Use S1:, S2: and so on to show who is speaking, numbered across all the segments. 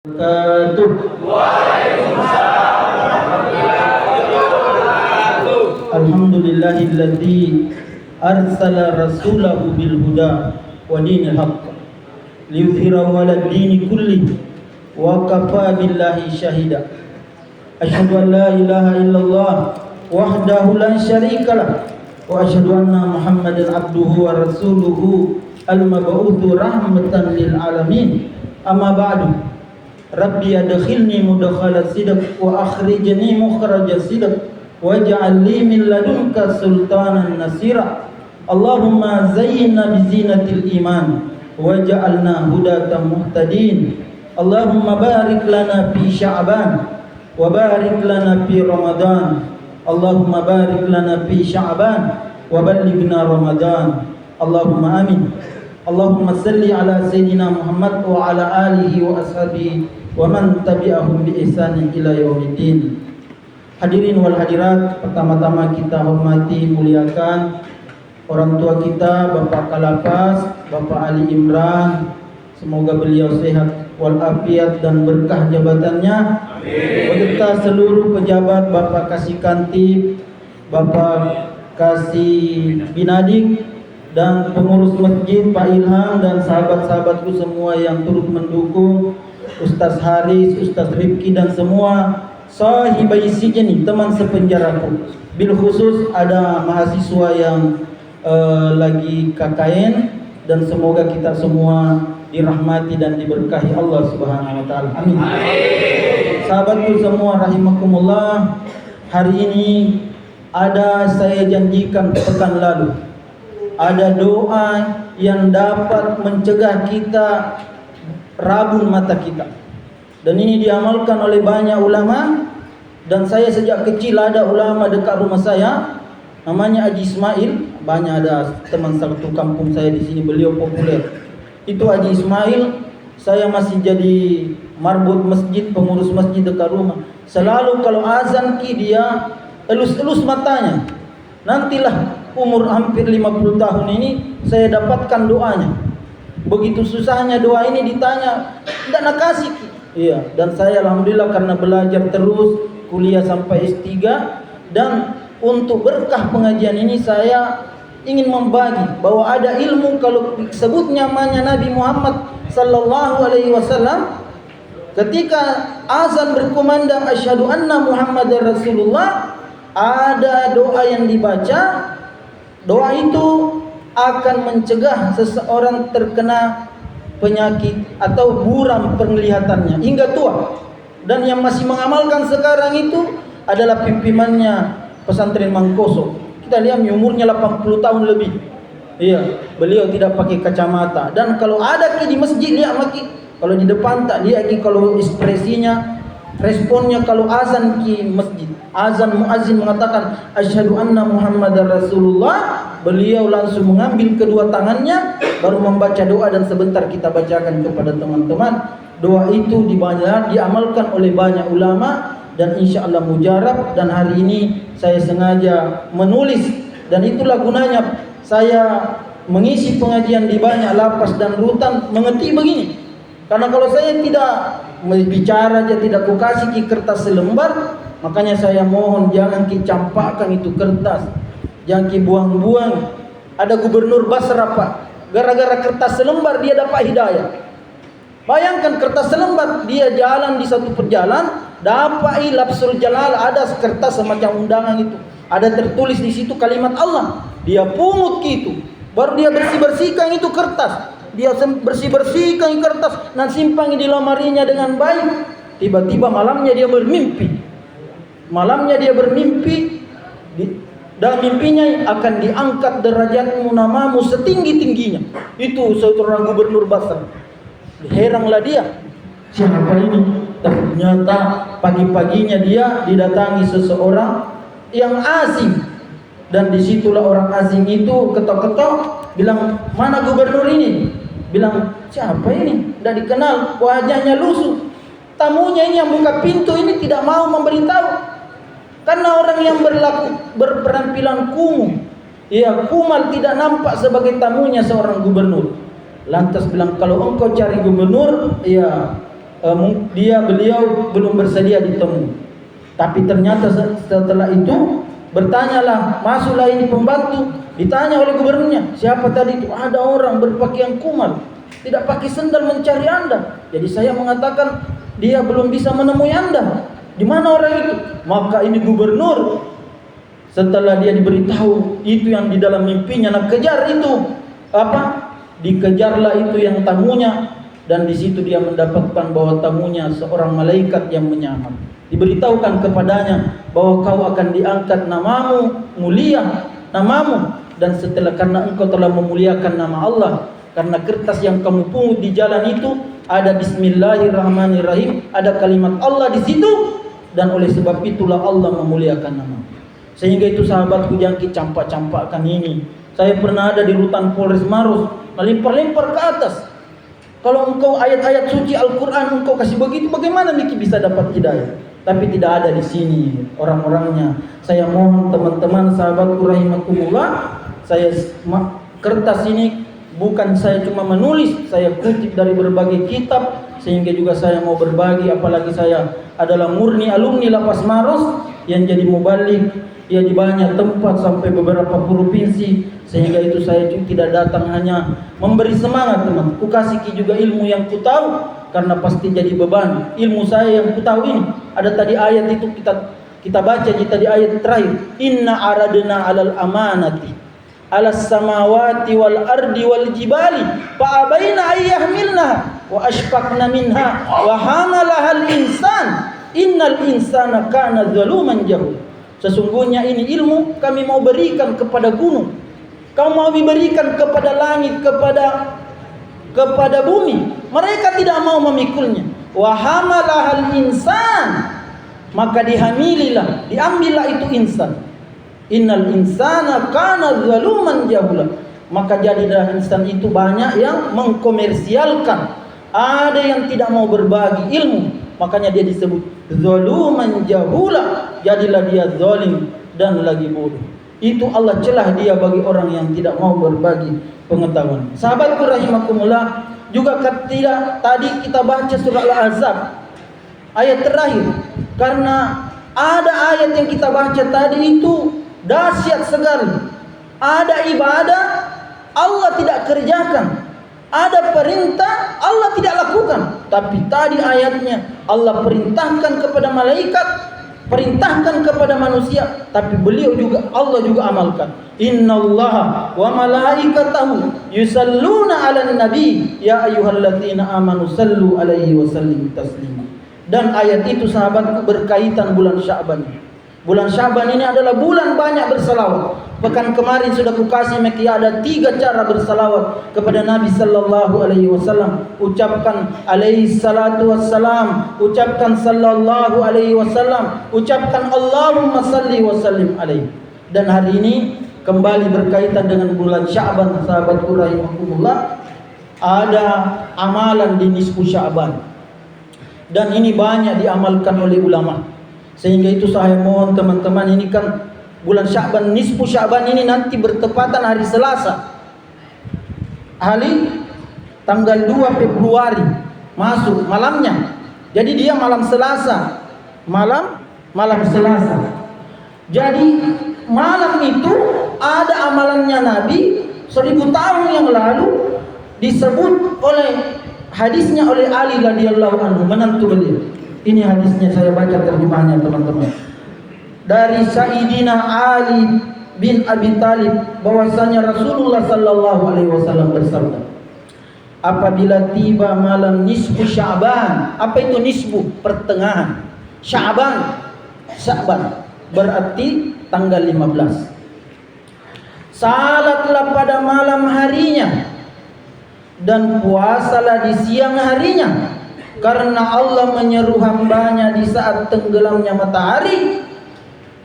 S1: Wabarakatuh. Alhamdulillahilladzi arsala rasulahu bil huda wa dinil haqq liyudhhirahu 'alad dini kulli wa kafa billahi shahida. Asyhadu an la ilaha illallah wahdahu la syarikalah wa asyhadu anna Muhammadan abduhu wa rasuluhu al-mab'utsu rahmatan lil alamin. Amma ba'du. Rabbi adkhilni mudkhala sidq wa akhrijni mukhraja sidq waj'al li min ladunka sultanan nasira. Allahumma zayyinna bi zinatil iman waj'alna hudatan muhtadin. Allahumma barik lana fi sya'ban wa barik lana fi ramadan. Allahumma barik lana fi sya'ban wa ballighna ramadan. Allahumma amin. Allahumma salli ala sayyidina Muhammad wa ala alihi wa ashabihi wa man tabi'ahum bi ihsanin ila yaumiddin. Hadirin wal hadirat, pertama-tama kita hormati, muliakan orang tua kita, Bapak Kalapas, Bapak Ali Imran. Semoga beliau sehat walafiat dan berkah jabatannya. Beserta seluruh pejabat, Bapak Kasih Kantip, Bapak Kasih Binadik, dan pengurus masjid Pak Ilham dan sahabat-sahabatku semua yang turut mendukung, Ustaz Haris, Ustaz Rifki dan semua sahibai sijni, teman sepenjaraku. Bil khusus ada mahasiswa yang lagi KKN, dan semoga kita semua dirahmati dan diberkahi Allah Subhanahu wa taala. Amin. Sahabatku semua rahimakumullah, hari ini ada saya janjikan pekan lalu. Ada doa yang dapat mencegah kita rabun mata kita, dan ini diamalkan oleh banyak ulama. Dan saya sejak kecil ada ulama dekat rumah saya, namanya Haji Ismail. Banyak ada teman satu kampung saya di sini, beliau populer. Itu Haji Ismail. Saya masih jadi marbot masjid, pengurus masjid dekat rumah. Selalu kalau azan dia elus-elus matanya. Nantilah umur hampir 50 tahun ini saya dapatkan doanya. Begitu susahnya doa ini ditanya, tidak nak kasih. Iya, dan saya alhamdulillah karena belajar terus, kuliah sampai S3, dan untuk berkah pengajian ini saya ingin membagi bahwa ada ilmu kalau disebut namanya Nabi Muhammad sallallahu alaihi wasallam, ketika azan berkumandang asyhadu anna Muhammadar Rasulullah, ada doa yang dibaca. Doa itu akan mencegah seseorang terkena penyakit atau buram penglihatannya hingga tua. Dan yang masih mengamalkan sekarang itu adalah pimpinannya pesantren Mangkoso. Kita lihat umurnya 80 tahun lebih. Iya, beliau tidak pakai kacamata. Dan kalau ada di masjid lihat maki, kalau di depan tak lihat kalau ekspresinya, responnya kalau azan di masjid. Azan muazzin mengatakan asyhadu anna Muhammadar Rasulullah, beliau langsung mengambil kedua tangannya baru membaca doa, dan sebentar kita bacakan kepada teman-teman. Doa itu diamalkan oleh banyak ulama dan insyaallah mujarab. Dan hari ini saya sengaja menulis, dan itulah gunanya saya mengisi pengajian di banyak lapas dan rutan mengerti begini. Karena kalau saya tidak bicara aja, tidak kukasih ki kertas selembar, makanya saya mohon jangan ki campakkan itu kertas, jangan ki buang-buang. Ada gubernur Basra Pak, gara-gara kertas selembar dia dapat hidayah. Bayangkan kertas selembar, dia jalan di satu perjalanan, dapat lafzul jalal, ada kertas semacam undangan itu, ada tertulis di situ kalimat Allah, dia pungut gitu, baru dia bersih-bersihkan itu kertas. Dia bersih-bersihkan kertas dan simpan di lemarinya dengan baik. Tiba-tiba malamnya dia bermimpi. Dan mimpinya akan diangkat derajatmu, namamu setinggi-tingginya. Itu seorang gubernur Basra. Heranlah dia, siapa ini? Ternyata pagi-paginya dia didatangi seseorang yang asing. Dan disitulah orang asing itu ketok-ketok, bilang, mana gubernur ini? Bilang, siapa ini? Tidak dikenal, wajahnya lusuh. Tamunya ini yang buka pintu ini tidak mau memberitahu, karena orang yang berpenampilan kumuh, ya kumal, tidak nampak sebagai tamunya seorang gubernur. Lantas bilang, kalau engkau cari gubernur, ya beliau belum bersedia ditemu. Tapi ternyata setelah itu bertanyalah, masuklah ini pembantu, ditanya oleh gubernurnya, siapa tadi itu? Ada orang berpakaian kumal, tidak pakai sendal mencari Anda. Jadi saya mengatakan dia belum bisa menemui Anda. Di mana orang itu? Maka ini gubernur, setelah dia diberitahu itu yang di dalam mimpinya, nak kejar itu dikejarlah itu yang tamunya, dan di situ dia mendapatkan bahwa tamunya seorang malaikat yang menyamar. Diberitahukan kepadanya bahwa kau akan diangkat, namamu mulia, namamu, dan setelah karena engkau telah memuliakan nama Allah, karena kertas yang kamu pungut di jalan itu ada Bismillahirrahmanirrahim, ada kalimat Allah di situ, dan oleh sebab itulah Allah memuliakan nama. Sehingga itu sahabatku jangan campak-campakkan ini. Saya pernah ada di rutan Polres Maros, melempar-lempar ke atas. Kalau engkau ayat-ayat suci Al-Quran engkau kasih begitu, bagaimana Niki bisa dapat hidayah? Tapi tidak ada di sini orang-orangnya. Saya mohon teman-teman sahabatku rahimakumullah, kertas ini bukan saya cuma menulis, saya kutip dari berbagai kitab, sehingga juga saya mau berbagi. Apalagi saya adalah murni alumni Lapas Maros yang jadi mubalik ya di banyak tempat sampai beberapa provinsi, sehingga itu saya tidak datang hanya memberi semangat teman. Ku kasih juga ilmu yang ku tahu, karena pasti jadi beban. Ilmu saya yang ku tahu ini ada tadi ayat itu kita baca di tadi ayat terakhir, inna aradna alal amanati alas samawati wal ardi wal jibali fa abaina ayyahmilna wa ashfaqna minha wa hamalahal insan innal insana kana zaluman jahul. Sesungguhnya ini ilmu kami mau berikan kepada gunung, kau mau diberikan kepada langit, kepada bumi, mereka tidak mau memikulnya. Wa hamalahal insan, maka diambillah itu insan. Innal insana kana zaluman jahula, maka jadilah insan itu banyak yang mengkomersialkan, ada yang tidak mau berbagi ilmu, makanya dia disebut zaluman jahula, jadilah dia zalim dan lagi bodoh. Itu Allah celah dia bagi orang yang tidak mau berbagi pengetahuan. Sahabatku rahimakumullah, juga tadi kita baca surah Al-Ahzab ayat terakhir, karena ada ayat yang kita baca tadi itu dahsyat sekali. Ada ibadah Allah tidak kerjakan, ada perintah Allah tidak lakukan. Tapi tadi ayatnya Allah perintahkan kepada malaikat, perintahkan kepada manusia, tapi Allah juga amalkan. Innallaha wa malaikatahu yusalluna 'alan nabi ya ayyuhalladzina amanu sallu 'alaihi wa sallimu taslima. Dan ayat itu sahabatku berkaitan bulan Sya'ban. Bulan Sya'ban ini adalah bulan banyak bersalawat. Pekan kemarin sudah kukasih ada 3 cara bersalawat kepada Nabi sallallahu alaihi wasallam. Ucapkan alaihi salatu wassalam, ucapkan sallallahu alaihi wasallam, ucapkan Allahumma salli wa sallim alaihi. Dan hari ini kembali berkaitan dengan bulan Sya'ban, sahabatku rahimakumullah, ada amalan di nisfu Sya'ban. Dan ini banyak diamalkan oleh ulama. Sehingga itu saya mohon teman-teman, ini kan bulan Sya'ban, nisfu Sya'ban ini nanti bertepatan hari Selasa, hari tanggal 2 Februari masuk malamnya. Jadi dia malam Selasa, malam Selasa. Jadi malam itu ada amalannya Nabi 1000 tahun yang lalu, disebut oleh hadisnya oleh Ali radhiyallahu anhu, menantu beliau. Ini hadisnya, saya baca terjemahnya teman-teman. Dari Sayyidina Ali bin Abi Thalib bahwasanya Rasulullah sallallahu alaihi wasallam bersabda, apabila tiba malam nisfu Sya'ban. Apa itu nisfu? Pertengahan. Sya'ban berarti tanggal 15. Salatlah pada malam harinya dan puasalah di siang harinya, karena Allah menyeru hambanya di saat tenggelamnya matahari.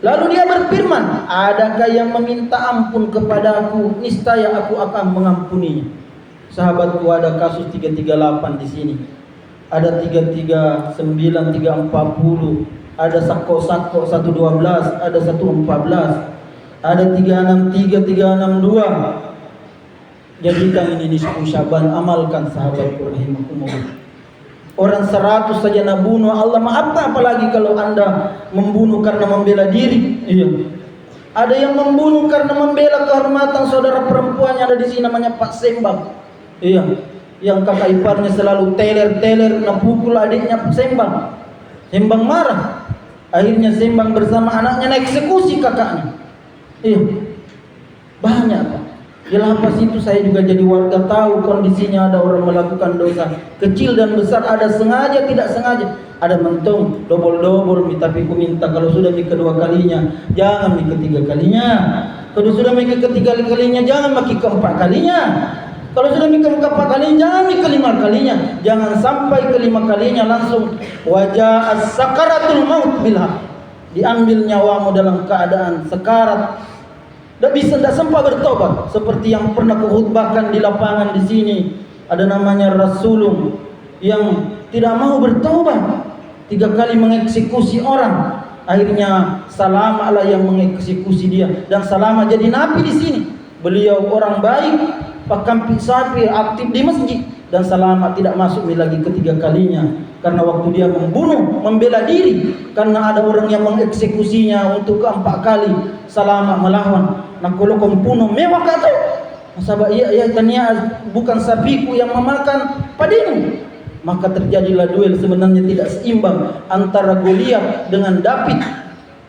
S1: Lalu dia berfirman, adakah yang meminta ampun kepadaku? Niscaya aku akan mengampuninya. Sahabatku, ada kasus 338 di sini. Ada 339, 340, ada sakko 112, ada 114, ada 363, 362. Jadikan ini nisfu Sya'ban, amalkan sahabatku rahimakumullah. Orang 100 saja nak bunuh, Allah maafkan, apalagi kalau Anda membunuh karena membela diri. Iya. Ada yang membunuh karena membela kehormatan saudara perempuannya, ada di sini namanya Pak Sembang. Iya. Yang kakak iparnya selalu teler-teler nak pukul adiknya Sembang. Sembang marah. Akhirnya Sembang bersama anaknya naik eksekusi kakaknya. Iya. Banyak, Pak. Di lapas itu saya juga jadi warga tahu kondisinya, ada orang melakukan dosa kecil dan besar, ada sengaja tidak sengaja, ada mentung dobol-dobol, tapi ku minta kalau sudah mi kedua kalinya jangan mi ketiga kalinya, kalau sudah mi ketiga kalinya jangan mi keempat kalinya, kalau sudah mi keempat kalinya jangan mi kelima kalinya, jangan sampai kelima kalinya langsung wajah as-sakaratul maut bilhaq, diambil nyawamu dalam keadaan sekarat. Tidak sempat bertobat, seperti yang pernah kukhutbahkan di lapangan di sini. Ada namanya Rasulullah yang tidak mau bertobat, 3 kali mengeksekusi orang. Akhirnya Salama lah yang mengeksekusi dia, dan Salama jadi nabi di sini. Beliau orang baik, pakamping sapi, aktif di masjid, dan Salama tidak masuk lagi ketiga kalinya karena waktu dia membunuh, membela diri, karena ada orang yang mengeksekusinya untuk keempat kali. Salama melawan. Nak kalau kompuno mewah kata, sabab iya tania bukan sapiku yang memakan padimu. Maka terjadilah duel sebenarnya tidak seimbang antara Goliat dengan David.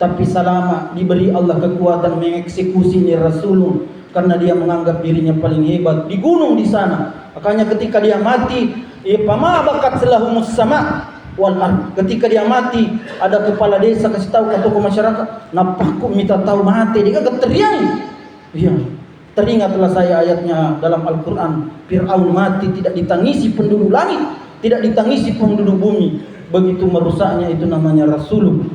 S1: Tapi Salama diberi Allah kekuatan mengeksekusi Rasulullah karena dia menganggap dirinya paling hebat di gunung di sana. Makanya ketika dia mati, pama bakat selahumus sama wal ard. Ketika dia mati, ada kepala desa kasih tahu ke tokoh masyarakat, napakku minta tahu mati, dia kagak teriak. Iya. Teringatlah saya ayatnya dalam Al-Qur'an, Fir'aun mati tidak ditangisi penduduk langit, tidak ditangisi penduduk bumi. Begitu merusaknya itu namanya Rasulullah.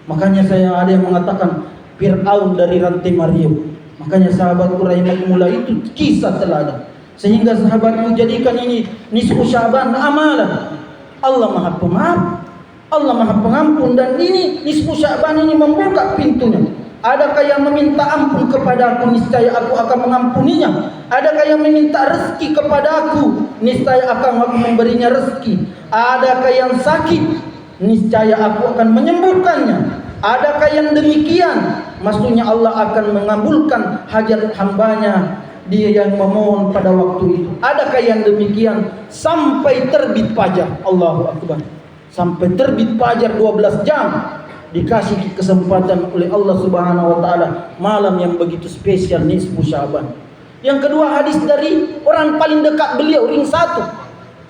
S1: Makanya saya ada yang mengatakan Fir'aun dari rantai Mario. Makanya sahabatku rahimakumullah itu kisah teladan. Sehingga sahabatku jadikan ini nisfu Sya'ban amalan. Allah Maha Pemaaf, Allah Maha Pengampun, dan ini nisfu Sya'ban ini membuka pintunya. Adakah yang meminta ampun kepada aku, niscaya aku akan mengampuninya. Adakah yang meminta rezeki kepada aku, niscaya akan aku memberinya rezeki. Adakah yang sakit, niscaya aku akan menyembuhkannya. Adakah yang demikian, maksudnya Allah akan mengabulkan hajat hambanya, dia yang memohon pada waktu itu. Adakah yang demikian sampai terbit fajar? Allahu Akbar. Sampai terbit fajar 12 jam dikasih kesempatan oleh Allah Subhanahu wa taala, malam yang begitu spesial nisfu Sya'ban. Yang kedua, hadis dari orang paling dekat beliau, ring 1.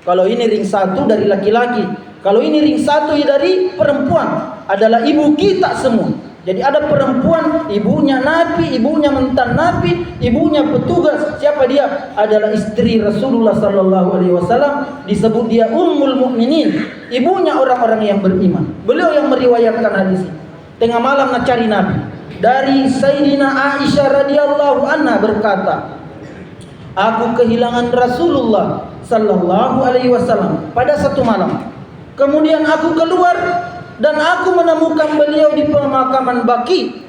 S1: Kalau ini ring 1 dari laki-laki, kalau ini ring 1 dari perempuan, adalah ibu kita semua. Jadi ada perempuan, ibunya Nabi, ibunya mentan Nabi, ibunya petugas. Siapa dia? Adalah istri Rasulullah sallallahu alaihi wasallam, disebut dia Ummul Mukminin, ibunya orang-orang yang beriman. Beliau yang meriwayatkan hadis ini. Tengah malam nak cari Nabi. Dari Sayyidina Aisyah radhiyallahu anha berkata, aku kehilangan Rasulullah sallallahu alaihi wasallam pada satu malam. Kemudian aku keluar dan aku menemukan beliau di pemakaman Baqi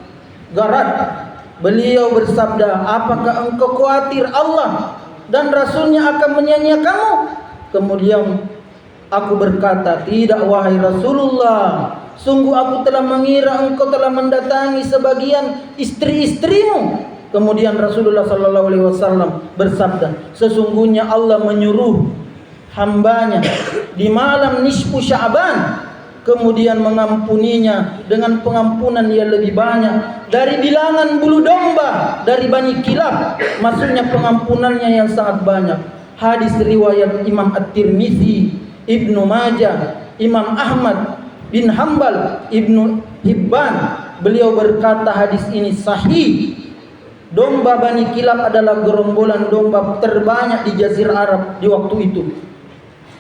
S1: Garad. Beliau bersabda, apakah engkau khawatir Allah dan Rasulnya akan menyia-nyiakanmu? Kemudian aku berkata, tidak wahai Rasulullah, sungguh aku telah mengira engkau telah mendatangi sebagian istri-istrimu. Kemudian Rasulullah sallallahu alaihi wasallam bersabda, sesungguhnya Allah menyuruh hambanya di malam nisfu Sya'ban, kemudian mengampuninya dengan pengampunan yang lebih banyak dari bilangan bulu domba dari Bani Kilab. Maksudnya pengampunannya yang sangat banyak. Hadis riwayat Imam At-Tirmizi, Ibnu Majah, Imam Ahmad bin Hanbal, Ibnu Hibban. Beliau berkata hadis ini sahih. Domba Bani Kilab adalah gerombolan domba terbanyak di Jazirah Arab di waktu itu.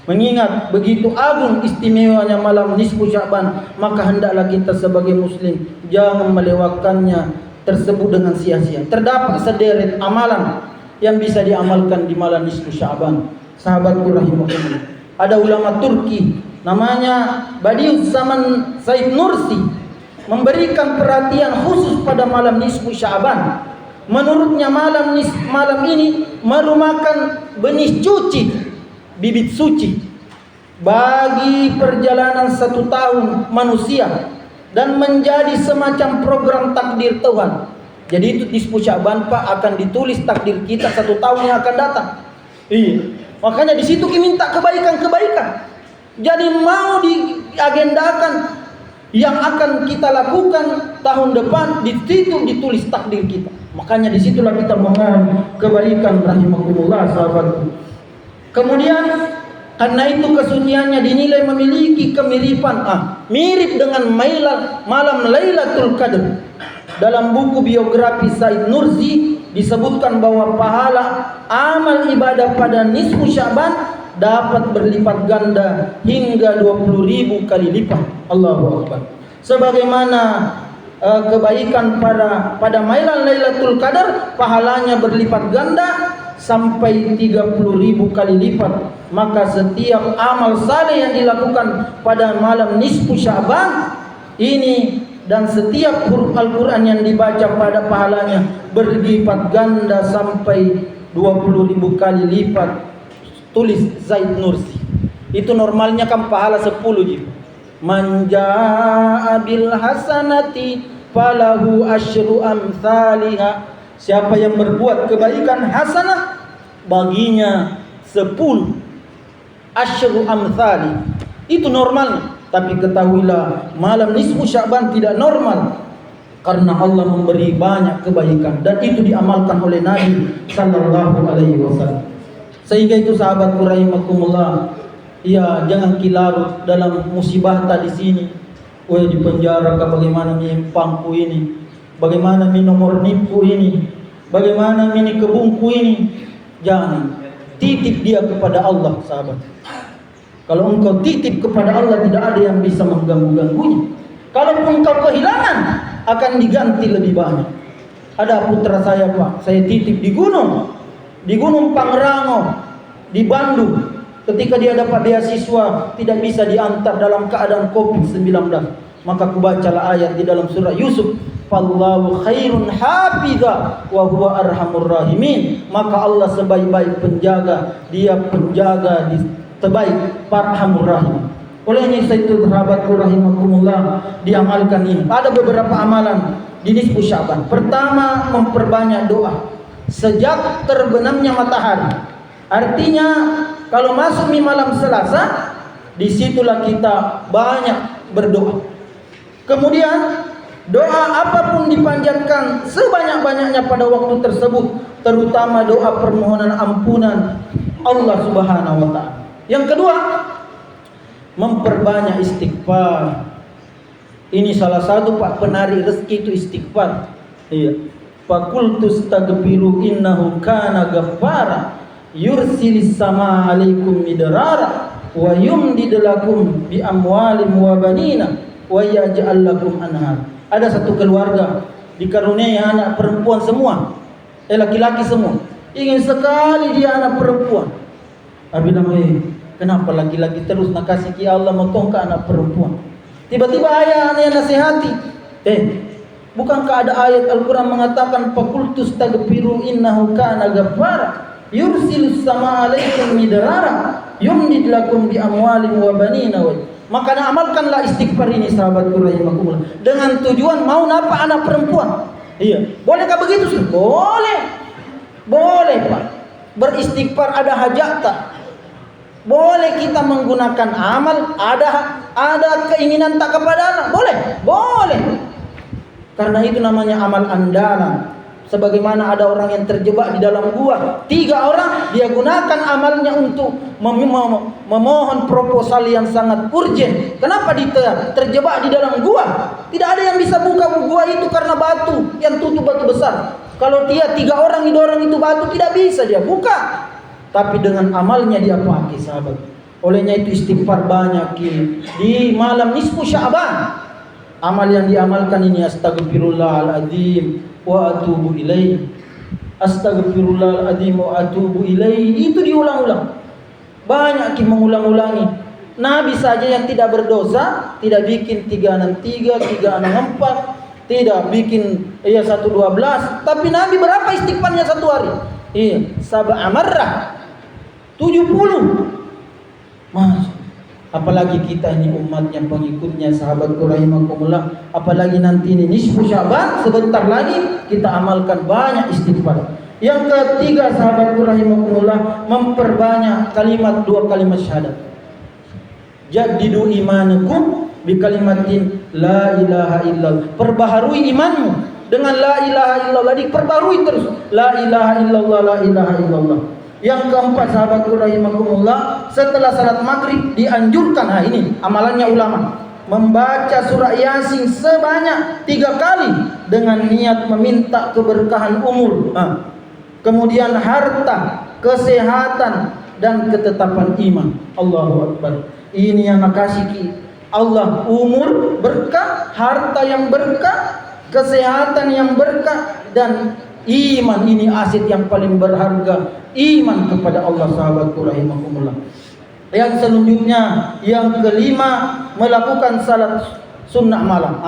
S1: Mengingat begitu agung istimewanya malam nisfu Sya'ban, maka hendaklah kita sebagai muslim jangan melewatkannya tersebut dengan sia-sia. Terdapat sederet amalan yang bisa diamalkan di malam nisfu Sya'ban. Sahabatku rahimahullah, ada ulama Turki namanya Badius Zaman Said Nursi, memberikan perhatian khusus pada malam nisfu Sya'ban. Menurutnya malam ini merupakan benih cuci, bibit suci. bagi perjalanan 1 tahun manusia dan menjadi semacam program takdir Tuhan. Jadi itu nisfu Sya'ban Pak, akan ditulis takdir kita 1 tahun yang akan datang. Iya. Makanya di situ kita minta kebaikan-kebaikan. Jadi mau diagendakan yang akan kita lakukan tahun depan, di situ ditulis takdir kita. Makanya disitulah kita mohon kebaikan rahimakumullah sahabatku. Kemudian karena itu kesuciannya dinilai memiliki kemiripan, mirip dengan malam Lailatul Qadar. Dalam buku biografi Said Nursi disebutkan bahwa pahala amal ibadah pada nisfu Sya'ban dapat berlipat ganda hingga 20.000 kali lipat. Allahu Akbar. Sebagaimana kebaikan pada malam Lailatul Qadar pahalanya berlipat ganda sampai 30.000 kali lipat. Maka setiap amal saleh yang dilakukan pada malam nisfu Sya'ban ini dan setiap huruf Al-Quran yang dibaca pada pahalanya berlipat ganda sampai 20.000 kali lipat. Tulis Zaid Nursi. Itu normalnya kan pahala 10 jiwa. Man jaa bil hasanati falahu asyru amsalihha. Siapa yang berbuat kebaikan hasanah, baginya 10 asyru amsali. Itu normalnya. Tapi ketahuilah malam nisfu Sya'ban tidak normal, karena Allah memberi banyak kebaikan dan itu diamalkan oleh Nabi sallallahu alaihi wasallam. Sehingga itu sahabatku rahimakumullah, ya jangan kilarut dalam musibah di sini. Di penjara bagaimana menyimpangku ini, bagaimana nomor nipu ini, bagaimana kebungku ini. Jangan, titip dia kepada Allah sahabat. Kalau engkau titip kepada Allah, tidak ada yang bisa mengganggu-ganggunya. Kalau engkau kehilangan, akan diganti lebih banyak. Ada putra saya Pak, saya titip di Gunung Pangrango, di Bandung. Ketika dia dapat beasiswa, tidak bisa diantar dalam keadaan COVID-19. Maka kubacalah ayat di dalam surah Yusuf. Fallahu khairun hafiza wa huwa arhamur rahimin. Maka Allah sebaik-baik penjaga, dia penjaga terbaik, arhamur rahim. Olehnya itu sahabatku rahimakumullah, diamalkan ini. Ada beberapa amalan di nisfu Sya'ban. Pertama, memperbanyak doa sejak terbenamnya matahari. Artinya kalau masuk di malam Selasa, disitulah kita banyak berdoa. Kemudian doa apapun dipanjatkan sebanyak-banyaknya pada waktu tersebut, terutama doa permohonan ampunan Allah Subhanahu wa taala. Yang kedua, memperbanyak istighfar. Ini salah satu Pak penarik rezeki, itu istighfar. Iya. Faqultu astaghfiru innahu kana ghaffara yursilis samaa 'alaikum midrara wa yumdid lakum bi amwalin wa banina wa yaj'al lakum anhar. Ada satu keluarga dikaruniai anak perempuan semua, laki-laki semua. Ingin sekali dia anak perempuan. Bilang, kenapa laki-laki terus nak kasih ki Allah motongka anak perempuan? Tiba-tiba ayah yang nasihati, bukankah ada ayat Al-Quran mengatakan faqultu astaghfiru innahu kana ghaffara yursilus samaa 'alaikum midrara yumdid lakum bi amwalin wa banina. Maka amalkanlah istighfar ini sahabatku rahimakumullah, dengan tujuan mau napa anak perempuan. Iya, bolehkah begitu sih? Boleh Pak. Beristighfar ada hajat tak? Boleh kita menggunakan amal, ada keinginan tak kepada anak, boleh. Karena itu namanya amal andalan. Sebagaimana ada orang yang terjebak di dalam gua, 3 orang dia gunakan amalnya untuk memohon proposal yang sangat urgent. Kenapa dia terjebak di dalam gua? Tidak ada yang bisa buka gua itu karena batu yang tutup, batu besar. Kalau dia 3 orang didorong itu batu, tidak bisa dia buka. Tapi dengan amalnya dia pakai sahabat. Olehnya itu istighfar banyak di malam nisfu Sya'ban. Amal yang diamalkan ini astagfirullahaladzim wa atubu ilaih. Astagfirullahaladzim wa atubu ilaih. Itu diulang-ulang. Banyak mengulang-ulangi. Nabi saja yang tidak berdosa tidak bikin 363, 364, tidak bikin 112. Tapi Nabi berapa istighfarnya satu hari? Sab'a marrah, 70. Mas, Apalagi kita ini umatnya, pengikutnya, sahabatku rahimakumullah. Apalagi nanti ini nisfu Sya'ban, sebentar lagi kita amalkan banyak istighfar. Yang ketiga, sahabatku rahimakumullah, memperbanyak dua kalimat syahadat. Jaddidu imanakum bi kalimatin la ilaha illallah. Perbaharui imanmu dengan la ilaha illallah, diperbarui terus. La ilaha illallah, la ilaha illallah. Yang keempat, sahabatku rahimakumullah, setelah salat maghrib dianjurkan, ini amalannya ulama, membaca surah Yasin sebanyak 3 kali dengan niat meminta keberkahan umur, kemudian harta, kesehatan, dan ketetapan iman. Allahu Akbar. Ini yang makasih Allah, umur berkah, harta yang berkah, kesehatan yang berkah, dan iman. Ini aset yang paling berharga, iman kepada Allah, sahabatku rahimakumullah. Yang selanjutnya, yang kelima, melakukan salat sunnah malam.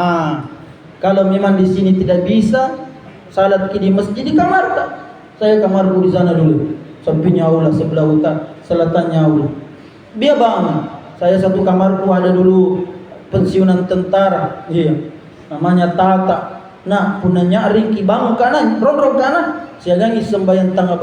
S1: Kalau memang di sini tidak bisa salat di masjid, di kamar tak? Saya kamarku di sana dulu, sampingnya aula, sebelah utara, selatannya aula. Biar bangun. Saya satu kamarku ada dulu pensiunan tentara, namanya Tata. Nah, punanya ring ki bangun kanan, rongrong kanan, saya lagi sembahyang tengah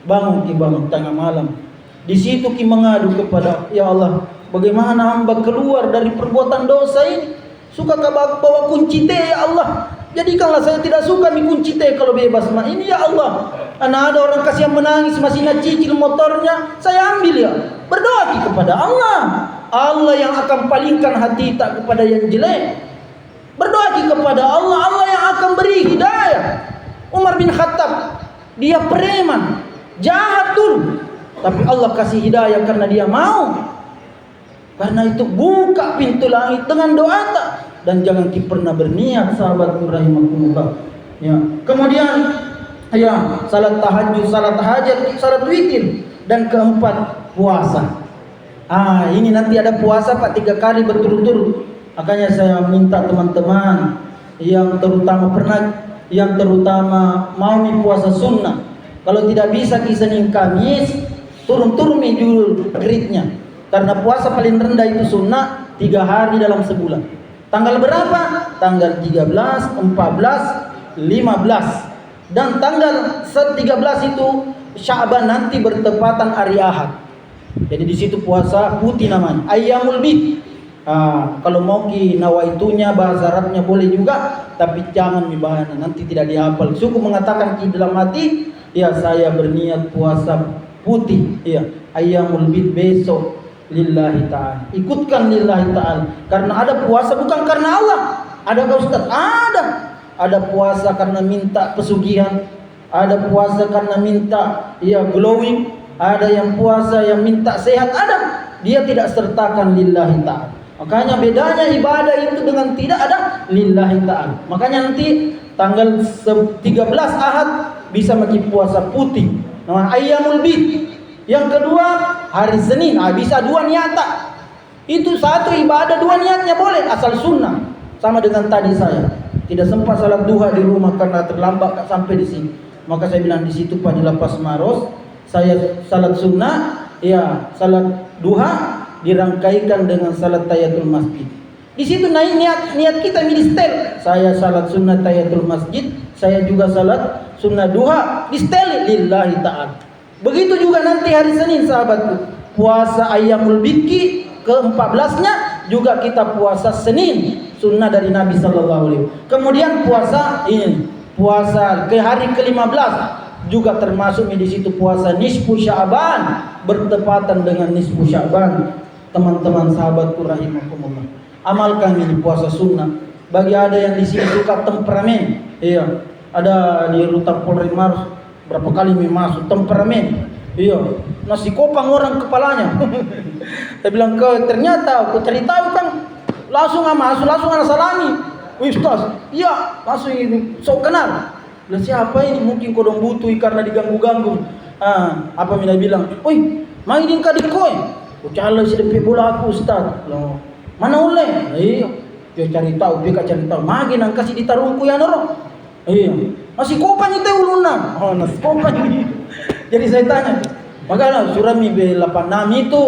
S1: bangun tengah malam. Di situ ki mengadu kepada, ya Allah, bagaimana hamba keluar dari perbuatan dosa ini? Suka bawa kunci teh, ya Allah. Jadikanlah saya tidak suka kunci teh kalau bebas. Ini ya Allah. Ada orang kasihan menangis masih nak cicil motornya, saya ambil ya. Berdoa kepada Allah. Allah yang akan palingkan hati tak kepada yang jelek. Berdoa kepada Allah, Allah yang akan beri hidayah. Umar bin Khattab, dia preman, jahat dulu, tapi Allah kasih hidayah karena dia mau. Karena itu buka pintu langit dengan doa tak. Dan jangan pernah berniat, sahabatku rahimakumullah. Ya. Kemudian salat tahajud, salat hajat, salat witir. Dan keempat, puasa. Ini nanti ada puasa Pak 3 kali berturut-turut. Makanya saya minta teman-teman yang terutama mau puasa sunnah. Kalau tidak bisa di Senin Kamis, turun-turun dulu gridnya. Karena puasa paling rendah itu sunnah 3 hari dalam sebulan. Tanggal berapa? Tanggal 13, 14, 15. Dan tanggal 13 itu Sya'ban, nanti bertepatan hari Ahad. Jadi di situ puasa putih namanya, Ayyamul Bid. Kalau mau nawaitunya bahasa Arabnya boleh juga, tapi jangan bahana, nanti tidak dihafal. Cukup mengatakan dalam hati, ya saya berniat puasa putih, Ayyamul Bid besok lillahi ta'ala. Ikutkan lillahi ta'ala. Karena ada puasa bukan karena Allah. Adakah Ustaz? Ada puasa karena minta pesugihan, ada puasa karena minta glowing, ada yang puasa yang minta sehat, ada. Dia tidak sertakan lillahi ta'ala. Makanya bedanya ibadah itu dengan tidak ada lillahi ta'ala. Makanya nanti tanggal 13 Ahad bisa makin puasa putih, nah Ayyamul Bid. Yang kedua hari Senin, bisa 2 niat. Itu satu ibadah 2 niatnya boleh, asal sunnah. Sama dengan tadi saya tidak sempat salat duha di rumah karena terlambat sampai di sini. Maka saya bilang di situ Pak di Lapas Maros, saya salat sunnah, salat duha dirangkaikan dengan salat tahiyatul masjid. Di situ naik niat kita minister. Saya salat sunnah tahiyatul masjid, saya juga salat sunnah duha, di setel lillahi ta'ala. Begitu juga nanti hari Senin, sahabatku, puasa Ayyamul Bidki ke-14-nya juga kita puasa Senin, sunnah dari Nabi sallallahu alaihi wasallam. Kemudian puasa ke hari ke-15 juga termasuk di situ puasa nisfu Sya'ban, bertepatan dengan nisfu Sya'ban. Teman-teman sahabatku rahimakumullah, amalkan ini puasa sunnah. Bagi ada yang di sini suka temperamen, ada di Rutan Polri Mars berapa kali masuk temperamen, nasi kopang orang kepalanya. Saya bilang ternyata aku cari tahu kan, langsung masuk, langsung ana salami. Ustaz, langsung ini sok kenal. Lah siapa ini? Mungkin kodong butuh karena diganggu-ganggu. Apa mina bilang, "Oi, mainin ka dikoy." Ucala si depe bola aku Ustaz. Loh, mana oleh? Dia cari tahu, cari tahu. Magi nang kasih ditarungku ya noro. Masih kopan itu uluna. Nasi kopan. Jadi saya tanya, makanya surami B86 itu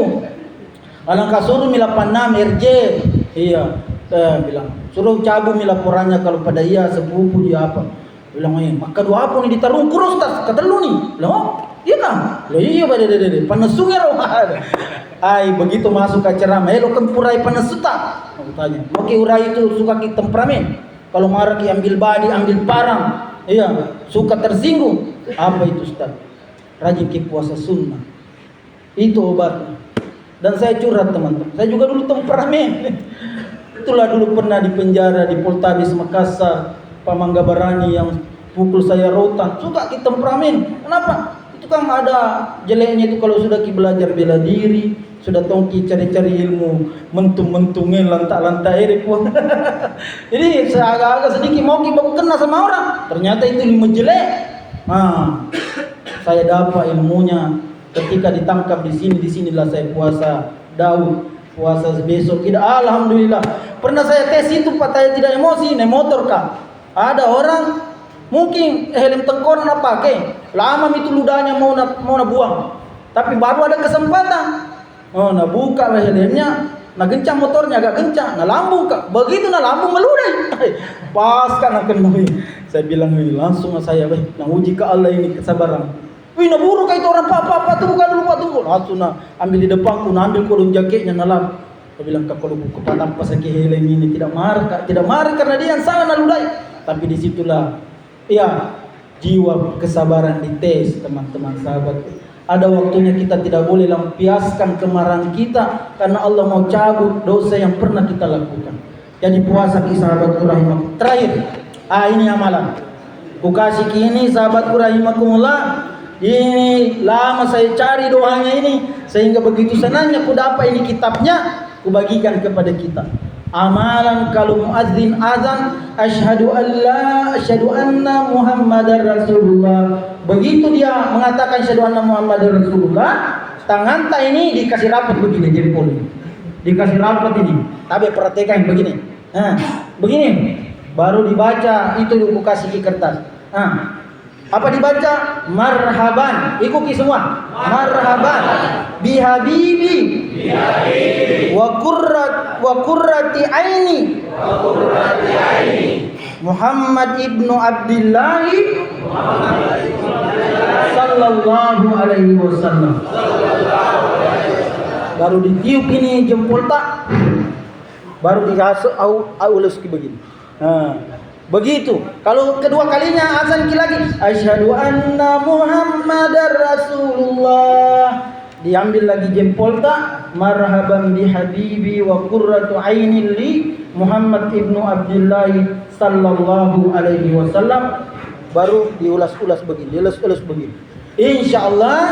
S1: Alangkah suruh mila panam RJ. Iya, bilang suruh cabut mila laporannya kalau pada iya sepupu dia apa. Bilang maka dua apa nih ditarung kurus tas kata lu nih. Bilang oh iya kan? Lah iya dede panesungnya roh. Ai begitu masuk ke ceramah, lo kan purai panesuta. Aku tanya, oke urai itu suka ki temperamen. Kalau marah ki ambil badi, ambil parang. Iya, suka tersinggung. Apa itu Ustaz? Rajin ki puasa sunnah. Itu obatnya. Dan saya curhat teman-teman. Saya juga dulu temperamen. Itulah dulu pernah di penjara di Poltabes Makassar, Pak Mangga Barani yang pukul saya rotan. Suka ki temperamen. Kenapa? Itu kan ada jeleknya itu kalau sudah ki belajar bela diri, sudah tongki cari-cari ilmu, mentung-mentungin lantak-lantak air pun. Jadi saya agak-agak sedikit mau ki baku kena sama orang. Ternyata itu ilmu jelek. Saya dapat ilmunya ketika ditangkap di sinilah saya puasa Daud, puasa besok tidak. Alhamdulillah. Pernah saya tes itu Pak, saya tidak emosi, naik motor kah? Ada orang mungkin helm tengkorak nak pakai, lama itu ludahnya mau buang, tapi baru ada kesempatan. Oh, nah buka lah helmnya, nah gencang motornya agak kencang, nah lambung kak, begitu nah lambung meludah. Pas kan akan saya bilang langsung saya, nah uji ke Allah ini kesabaran. Nah buruk itu orang apa tunggu dulu pak tunggu, langsung nah ambil di depanku, nah ambil kolong jaketnya nalam. Saya bilang kak kalau buku tanpa sakit helm ini tidak marah karena dia yang salah naludai, tapi disitulah ya jiwa kesabaran dites teman-teman sahabat. Ada waktunya kita tidak boleh lampiaskan kemarahan kita karena Allah mau cabut dosa yang pernah kita lakukan. Jadi puasa ki sahabatku rahimakumullah. Terakhir, ini amalan. Ku kasih kini sahabatku rahimakumullah. Ini lama saya cari doanya ini sehingga begitu senangnya ku dapat ini kitabnya, ku bagikan kepada kita. Amalan kalau muadzin azan asyhadu anna Muhammadar Rasulullah. Begitu dia mengatakan asyhadu anna Muhammadar Rasulullah, tangan tak ini dikasih rapat begini jempol. Dikasih rapat ini. Tapi perhatikan begini. Begini. Baru dibaca itu aku kasih di kertas. Apa dibaca? Marhaban. Ikuti semua. Marhaban bihabibi wa qurrati aini Muhammad ibnu Abdullah sallallahu alaihi wasallam. Baru ditiup ini jempol tak, baru dikasih ulus begini. Begitu. Kalau kedua kalinya azan lagi, asyhadu anna Muhammadar Rasulullah. Diambil lagi jempol tak, marhaban bi habibi wa qurratu ainin li Muhammad ibnu Abdullah sallallahu alaihi wasallam. Baru diulas-ulas begini, diulas-ulas begini. Insyaallah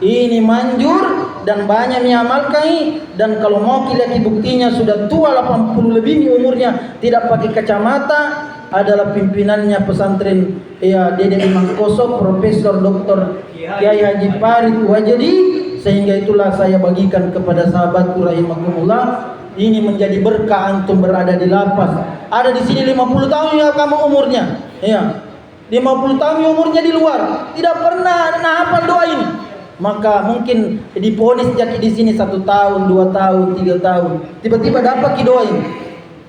S1: ini manjur dan banyak mengamalkan. Dan kalau mau lihat buktinya sudah tua 80 lebih umurnya, tidak pakai kacamata, adalah pimpinannya pesantren Dede Imam Koso, Profesor Dr. Kiai Haji Farid Wajdi. Sehingga itulah saya bagikan kepada sahabatku rahimakumullah. Ini menjadi berkah antum berada di lapas. Ada di sini 50 tahun ya kamu umurnya. 50 tahun umurnya di luar, tidak pernah hafal doa ini. Maka mungkin diponis jadi di sini 1 tahun, 2 tahun, 3 tahun, tiba-tiba dapat doa ini.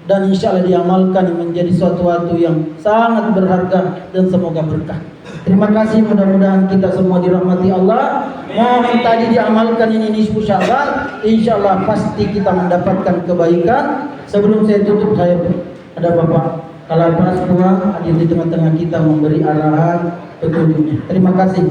S1: Dan insya Allah diamalkan menjadi suatu yang sangat berharga dan semoga berkah. Terima kasih, mudah-mudahan kita semua dirahmati Allah. Mohon tadi diamalkan ini nisfu Sya'ban, insya Allah pasti kita mendapatkan kebaikan. Sebelum saya tutup, saya ada Bapak Kalapas Puang hadir di tengah-tengah kita memberi arahan petunjuknya. Terima kasih.